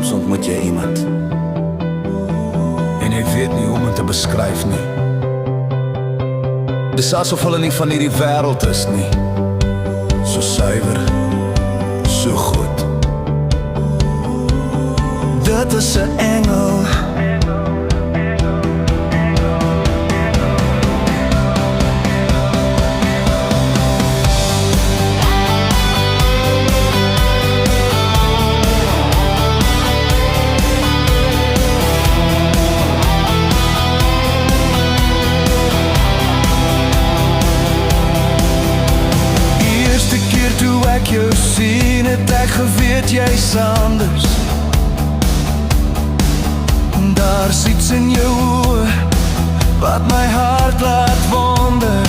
Soms ontmoet jy iemand en jy weet nie hoe om het te beskryf nie. Dis asof hulle nie van hierdie wêreld is nie. So suiwer, so goed. Dit is 'n engel. Ek jou sien het ek geweet jy's anders. Daar's iets in jou oë wat my hart laat wonder.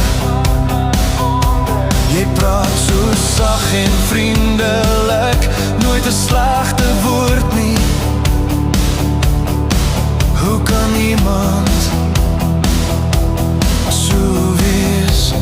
Jy praat so sag en vriendelik, nooit 'n slegte woord nie. Hoe kan iemand so wees?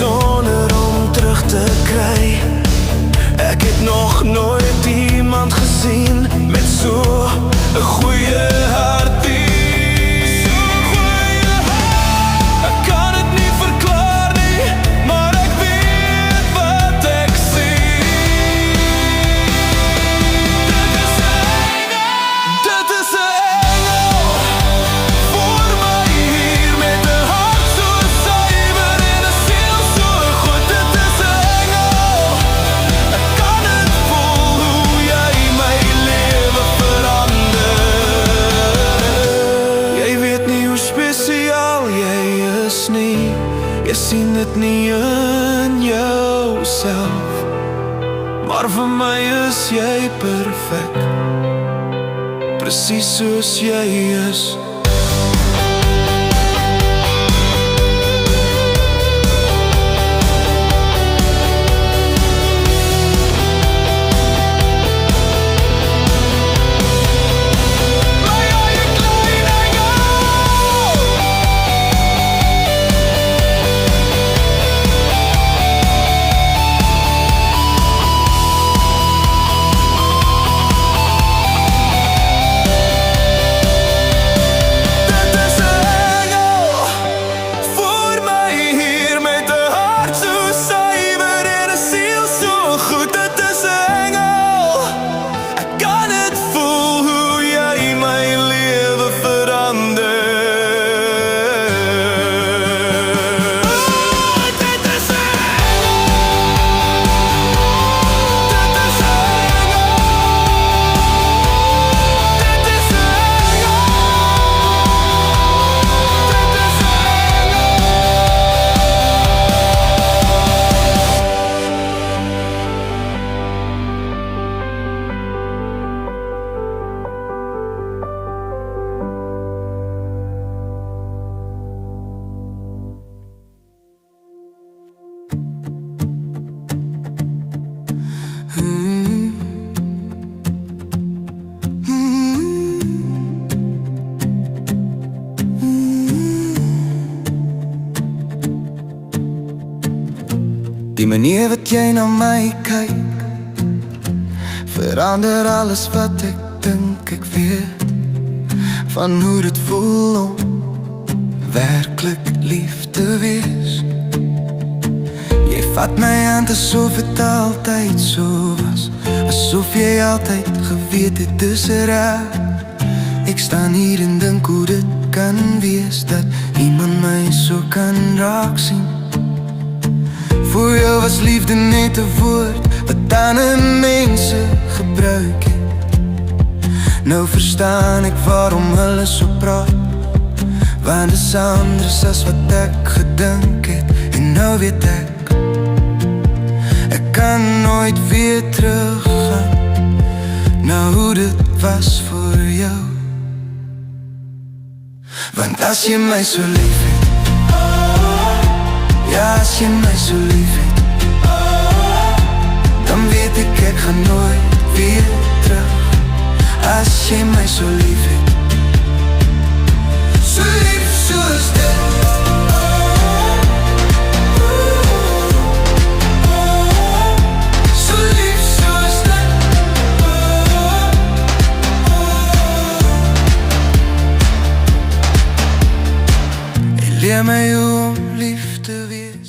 Sonder om terug te kry. Ek het nog nooit iemand gesien met so 'n goeie hartbeat. Ek kan het nie verklaar nie, maar ek weet wat ek sien. Dit is 'n engel, dit is 'n engel voor my hier met 'n hart so suiwer en 'n siel so goed. Dit is 'n engel, ek kan het voel hoe jy my lewe verander. Jy weet nie hoe spesiaal jy is nie. Jy sien dit nie in jouself, maar vir my is jy perfek, presies soos jy is. Die manier wat jy na my kyk verander alles wat ek dink ek weet van hoe dit voel om werklik lief te wees. Jy vat my hand asof het altyd so was, asof jy altyd geweet het dis reg. Ek staan hier en dink hoe dit kan wees dat iemand my so kan raak sien. Voor jou was liefde net 'n woord wat ander mense gebruik het. Nou verstaan ek waarom hulle so praat, want dis anders as wat ek gedink het. En nou weet ek kan nooit weer teruggaan na hoe dit was voor jou. Want as jy my so lief het, ja, as jy my so lief het, dan weet ek gaan nooit weer terug. As jy my so lief het, so lief soos dit, so lief soos dit. Leer my om lief te wees.